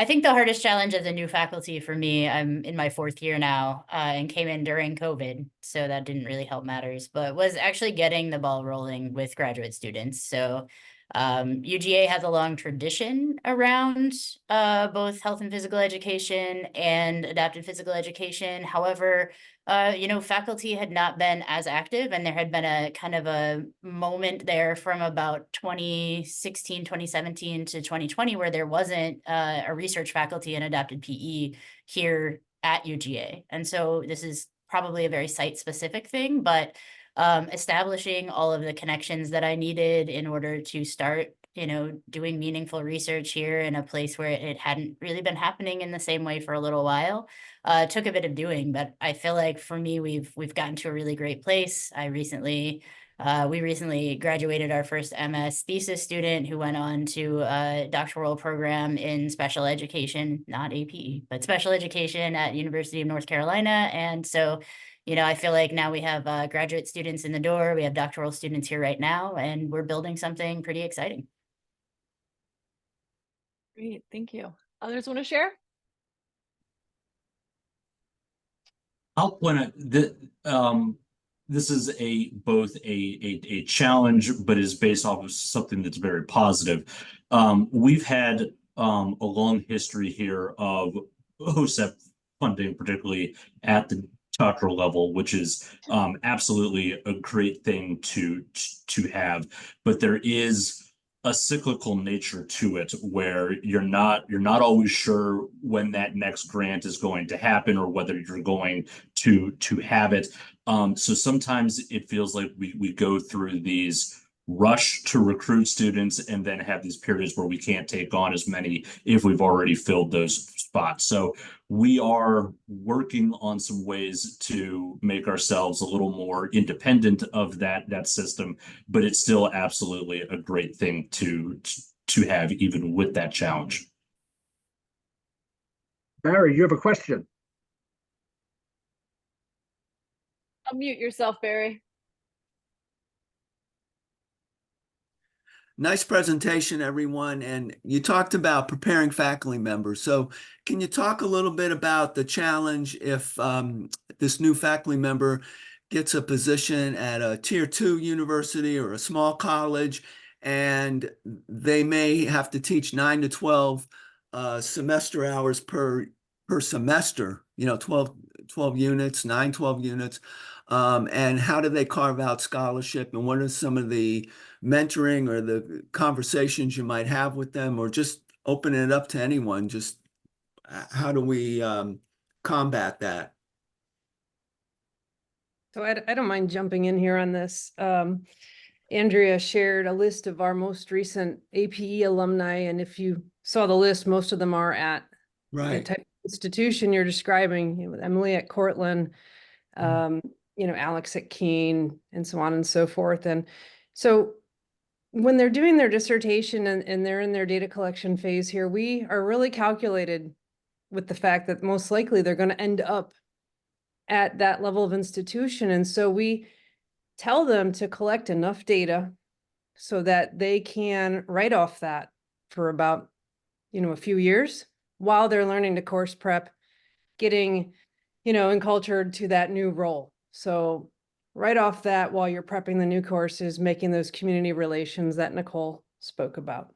think the hardest challenge as a new faculty for me, I'm in my 4th year now, and came in during COVID, so that didn't really help matters, but was actually getting the ball rolling with graduate students. So UGA has a long tradition around both health and physical education and adapted physical education. However, faculty had not been as active, and there had been a kind of a moment there from about 2016, 2017 to 2020 where there wasn't a research faculty in adapted PE here at UGA. And so this is probably a very site-specific thing, but establishing all of the connections that I needed in order to start, doing meaningful research here in a place where it hadn't really been happening in the same way for a little while. Took a bit of doing, but I feel like for me, we've gotten to a really great place. We recently graduated our first MS thesis student who went on to a doctoral program in special education, not APE, but special education at University of North Carolina. And so, I feel like now we have graduate students in the door, we have doctoral students here right now, and we're building something pretty exciting. Great, thank you. Others want to share? I'll point out that this is both a challenge, but is based off of something that's very positive. We've had a long history here of OSEP funding, particularly at the doctoral level, which is absolutely a great thing to have. But there is a cyclical nature to it where you're not always sure when that next grant is going to happen or whether you're going to have it. So sometimes it feels like we go through these rush to recruit students and then have these periods where we can't take on as many if we've already filled those spots. So we are working on some ways to make ourselves a little more independent of that system, but it's still absolutely a great thing to have even with that challenge. Barry, you have a question? Unmute yourself, Barry. Nice presentation, everyone. And you talked about preparing faculty members. So can you talk a little bit about the challenge if this new faculty member gets a position at a tier 2 university or a small college, and they may have to teach 9 to 12 semester hours per semester, 12 units, 12 units. And how do they carve out scholarship, and what are some of the mentoring or the conversations you might have with them, or just opening it up to anyone? Just how do we combat that? So I don't mind jumping in here on this. Andrea shared a list of our most recent APE alumni, and if you saw the list, most of them are at the type of institution you're describing, with Emily at Cortland, Alex at Keene, and so on and so forth. And so when they're doing their dissertation and they're in their data collection phase here, we are really calculated with the fact that most likely they're going to end up at that level of institution. And so we tell them to collect enough data so that they can write off that for about, a few years while they're learning to course prep, getting, encultured to that new role. So right off that, while you're prepping the new courses, making those community relations that Nicole spoke about.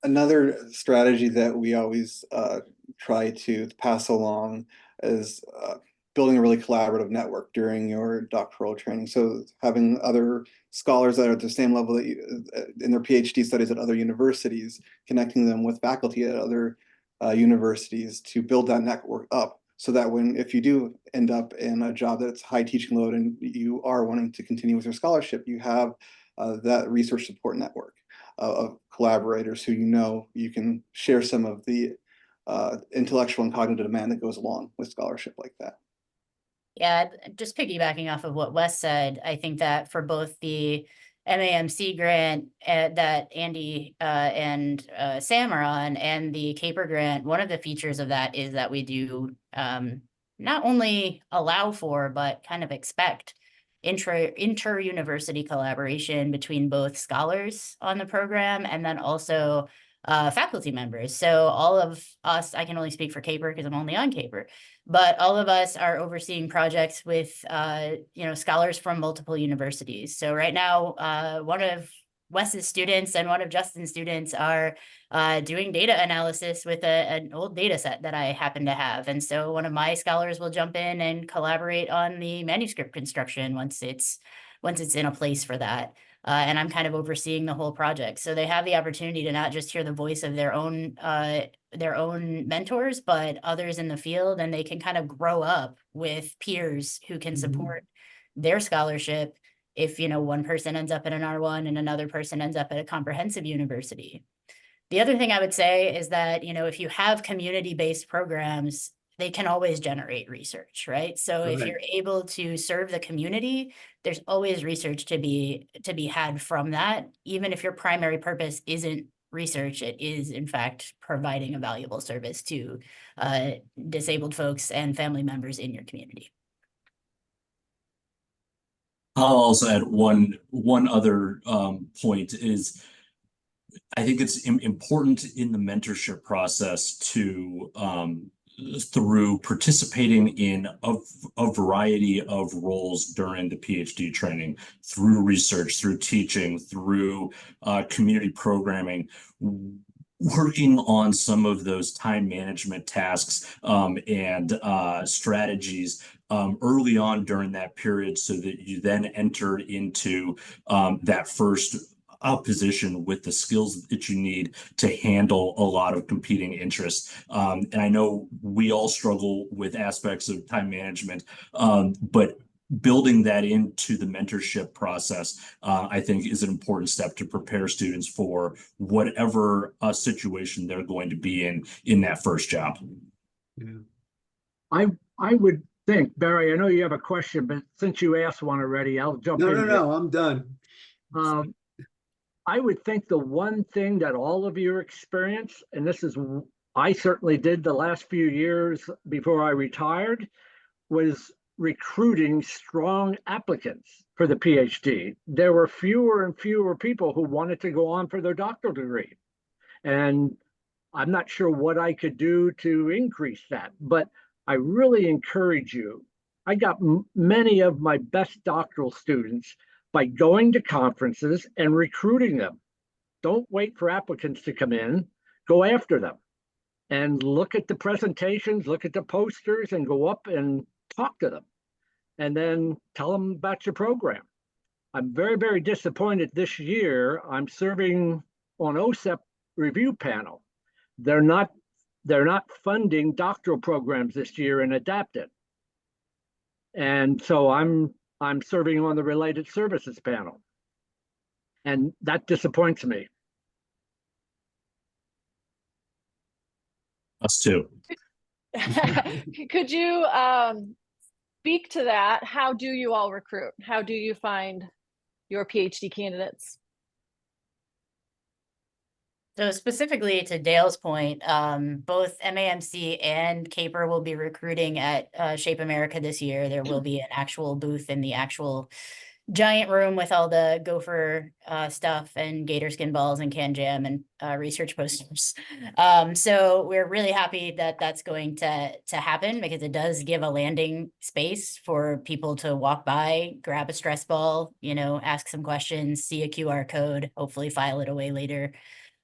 Another strategy that we always try to pass along is building a really collaborative network during your doctoral training. So having other scholars that are at the same level that you, in their PhD studies at other universities, connecting them with faculty at other universities to build that network up, so that if you do end up in a job that's high teaching load and you are wanting to continue with your scholarship, you have that research support network of collaborators who you can share some of the intellectual and cognitive demand that goes along with scholarship like that. Yeah, just piggybacking off of what Wes said, I think that for both the MAMC grant that Andy and Sam are on, and the CAPER grant, one of the features of that is that we do not only allow for, but kind of expect inter-university collaboration between both scholars on the program and then also faculty members. So all of us, I can only speak for CAPER because I'm only on CAPER, but all of us are overseeing projects with, scholars from multiple universities. So right now, one of Wes's students and one of Justin's students are doing data analysis with an old data set that I happen to have. And so one of my scholars will jump in and collaborate on the manuscript construction once it's in a place for that. And I'm kind of overseeing the whole project. So they have the opportunity to not just hear the voice of their own mentors, but others in the field, and they can kind of grow up with peers who can support their scholarship if, one person ends up at an R1 and another person ends up at a comprehensive university. The other thing I would say is that, if you have community-based programs, they can always generate research, right? So if you're able to serve the community, there's always research to be had from that. Even if your primary purpose isn't research, it is in fact providing a valuable service to disabled folks and family members in your community. I'll also add one other point is, I think it's important in the mentorship process to through participating in a variety of roles during the PhD training, through research, through teaching, through community programming, working on some of those time management tasks and strategies early on during that period, so that you then enter into that first position with the skills that you need to handle a lot of competing interests. And I know we all struggle with aspects of time management, but building that into the mentorship process, I think, is an important step to prepare students for whatever situation they're going to be in that first job. Yeah. I would think, Barry, I know you have a question, but since you asked one already, I'll jump in. No, I'm done. I would think the one thing that all of you experience, and this is, I certainly did the last few years before I retired, was recruiting strong applicants for the PhD. There were fewer and fewer people who wanted to go on for their doctoral degree. And I'm not sure what I could do to increase that, but I really encourage you. I got many of my best doctoral students by going to conferences and recruiting them. Don't wait for applicants to come in, go after them and look at the presentations, look at the posters, and go up and talk to them, and then tell them about your program. I'm very, very disappointed this year. I'm serving on OSEP review panel. They're not funding doctoral programs this year in Adapted. And so I'm serving on the related services panel. And that disappoints me. Us too. Could you speak to that? How do you all recruit? How do you find your PhD candidates? So specifically to Dale's point, both MAMC and CAPER will be recruiting at Shape America this year. There will be an actual booth in the actual giant room with all the gopher stuff and gator skin balls and can jam and research posters. So we're really happy that that's going to happen, because it does give a landing space for people to walk by, grab a stress ball, you know, ask some questions, see a QR code, hopefully file it away later.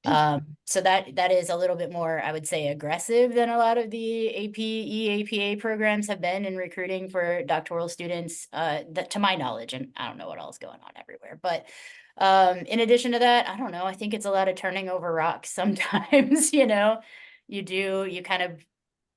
So that is a little bit more, I would say, aggressive than a lot of the APE, APA programs have been in recruiting for doctoral students, that, to my knowledge, and I don't know what else is going on everywhere. But in addition to that, I don't know, I think it's a lot of turning over rocks sometimes. You know, you kind of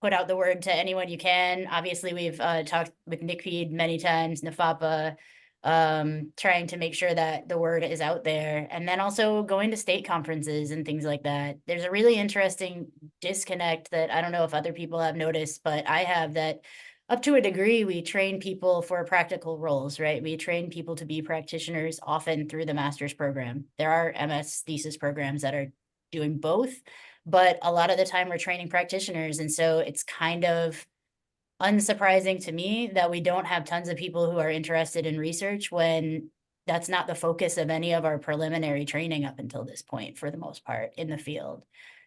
put out the word to anyone you can. Obviously, we've talked with NCPEID many times, NFAPA, trying to make sure that the word is out there, and then also going to state conferences and things like that. There's a really interesting disconnect that I don't know if other people have noticed, but I have, that up to a degree, we train people for practical roles, right? We train people to be practitioners often through the master's program. There are MS thesis programs that are doing both, but a lot of the time we're training practitioners. And so it's kind of unsurprising to me that we don't have tons of people who are interested in research, when that's not the focus of any of our preliminary training up until this point, for the most part, in the field.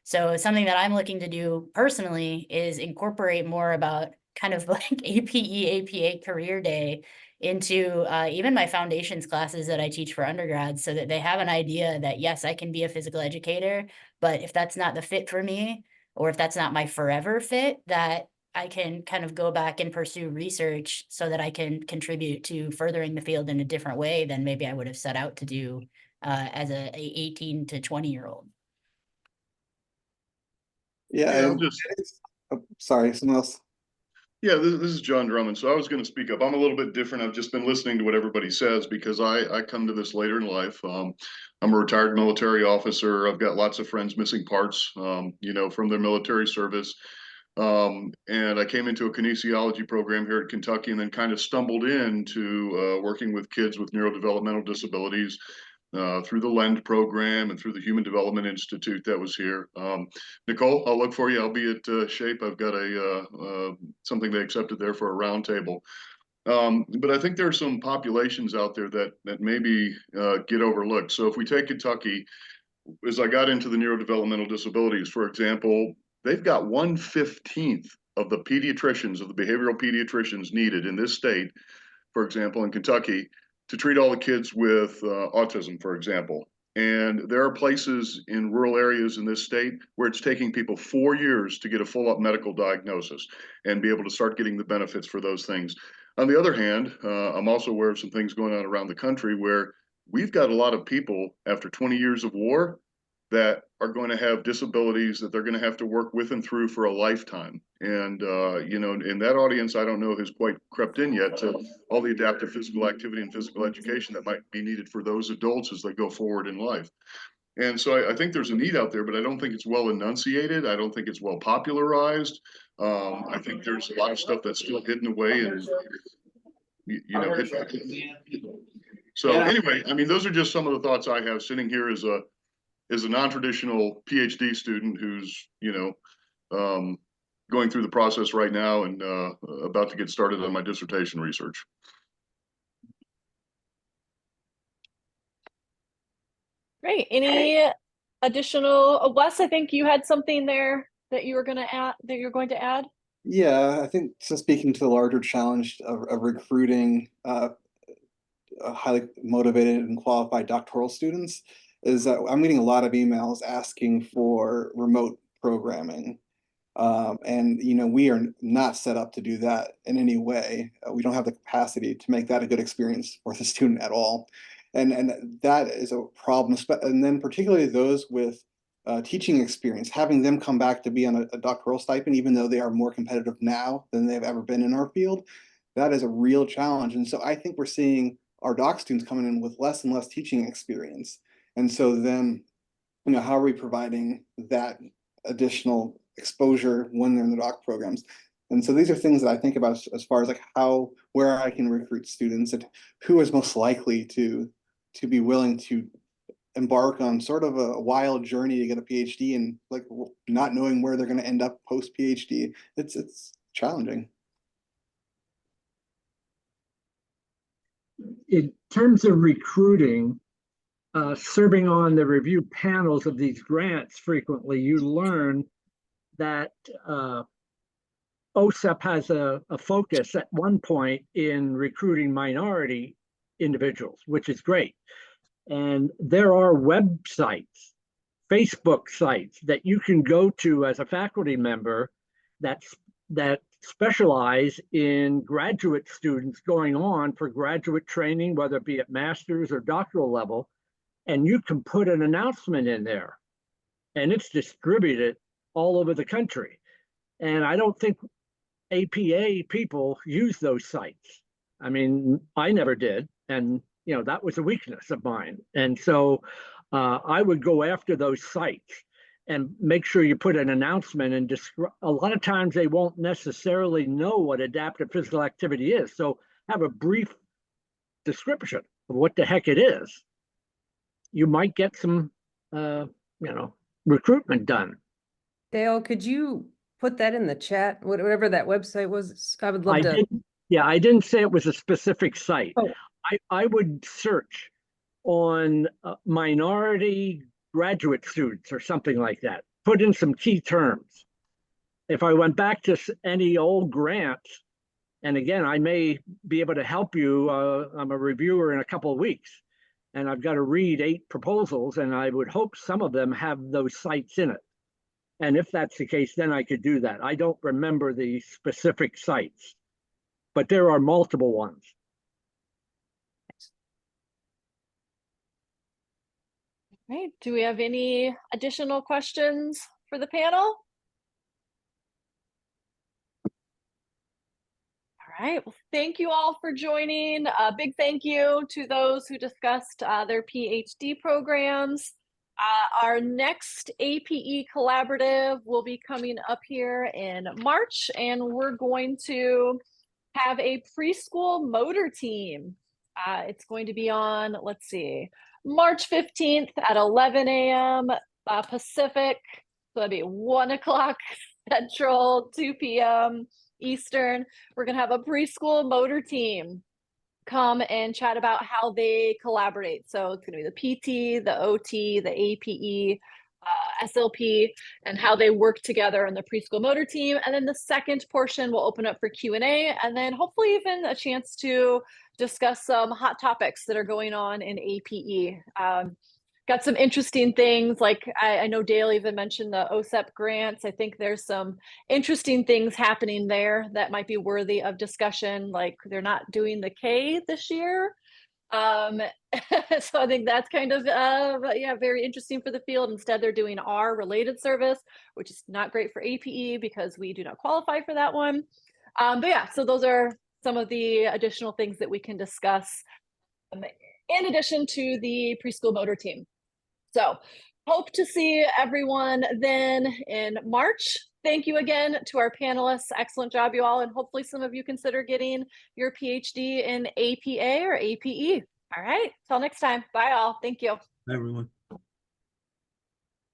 So something that I'm looking to do personally is incorporate more about kind of like APE, APA career day into even my foundations classes that I teach for undergrads, so that they have an idea that, yes, I can be a physical educator, but if that's not the fit for me, or if that's not my forever fit, that I can kind of go back and pursue research so that I can contribute to furthering the field in a different way than maybe I would have set out to do as a 18 to 20-year-old. Yeah, sorry, someone else. Yeah, this is John Drummond. So I was going to speak up. I'm a little bit different. I've just been listening to what everybody says, because I come to this later in life. I'm a retired military officer. I've got lots of friends missing parts, you know, from their military service. And I came into a kinesiology program here at Kentucky, and then kind of stumbled into working with kids with neurodevelopmental disabilities through the LEND program and through the Human Development Institute that was here. Nicole, I'll look for you. I'll be at Shape. I've got something they accepted there for a roundtable. But I think there are some populations out there that maybe get overlooked. So if we take Kentucky, as I got into the neurodevelopmental disabilities, for example, they've got 1/15 of the pediatricians, of the behavioral pediatricians needed in this state, for example, in Kentucky, to treat all the kids with autism, for example. And there are places in rural areas in this state where it's taking people 4 years to get a full-up medical diagnosis and be able to start getting the benefits for those things. On the other hand, I'm also aware of some things going on around the country where we've got a lot of people after 20 years of war that are going to have disabilities that they're going to have to work with and through for a lifetime. And, you know, in that audience, I don't know has quite crept in yet to all the adaptive physical activity and physical education that might be needed for those adults as they go forward in life. And so I think there's a need out there, but I don't think it's well enunciated. I don't think it's well popularized. I think there's a lot of stuff that's still hidden away and, you know, so anyway, I mean, those are just some of the thoughts I have sitting here as a non-traditional PhD student who's, you know, going through the process right now and about to get started on my dissertation research. Great. Any additional, Wes, I think you had something there that you were going to add, that you're going to add? Yeah, I think so speaking to the larger challenge of recruiting highly motivated and qualified doctoral students is that I'm getting a lot of emails asking for remote programming. And, you know, we are not set up to do that in any way. We don't have the capacity to make that a good experience for the student at all. And that is a problem. And then particularly those with teaching experience, having them come back to be on a doctoral stipend, even though they are more competitive now than they've ever been in our field, that is a real challenge. And so I think we're seeing our doc students coming in with less and less teaching experience. And so then, you know, how are we providing that additional exposure when they're in the doc programs? And so these are things that I think about as far as like where I can recruit students and who is most likely to be willing to embark on sort of a wild journey to get a PhD and like not knowing where they're going to end up post PhD. It's challenging. In terms of recruiting, serving on the review panels of these grants frequently, you learn that OSEP has a focus at one point in recruiting minority individuals, which is great. And there are websites, Facebook sites that you can go to as a faculty member that specialize in graduate students going on for graduate training, whether it be at master's or doctoral level, and you can put an announcement in there and it's distributed all over the country. And I don't think APA people use those sites. I mean, I never did. And, you know, that was a weakness of mine. And so I would go after those sites and make sure you put an announcement and a lot of times they won't necessarily know what adaptive physical activity is. So have a brief description of what the heck it is. You might get some, you know, recruitment done. Dale, could you put that in the chat, whatever that website was? I would love to. I didn't say it was a specific site. Oh. I would search on minority graduate students or something like that. Put in some key terms. If I went back to any old grants, and again, I may be able to help you. I'm a reviewer in a couple of weeks, and I've got to read 8 proposals, and I would hope some of them have those sites in it. And if that's the case, then I could do that. I don't remember the specific sites, but there are multiple ones. Right. Do we have any additional questions for the panel? All right. Well, thank you all for joining. A big thank you to those who discussed their PhD programs. Our next APE collaborative will be coming up here in March, and we're going to have a preschool motor team. It's going to be on, let's see, March 15th at 11 a.m. Pacific. So that'd be 1 o'clock Central, 2 p.m. Eastern. We're going to have a preschool motor team come and chat about how they collaborate. So it's going to be the PT, the OT, the APE, SLP and how they work together in the preschool motor team. And then the second portion will open up for Q&A, and then hopefully even a chance to discuss some hot topics that are going on in APE. Got some interesting things, like I know Dale even mentioned the OSEP grants. I think there's some interesting things happening there that might be worthy of discussion, like they're not doing the K this year. So I think that's kind of, yeah, very interesting for the field. Instead, they're doing R related service, which is not great for APE because we do not qualify for that one. But yeah, so those are some of the additional things that we can discuss in addition to the preschool motor team. So hope to see everyone then in March. Thank you again to our panelists. Excellent job, you all. And hopefully some of you consider getting your PhD in APA or APE. All right, till next time. Bye all. Thank you. Everyone.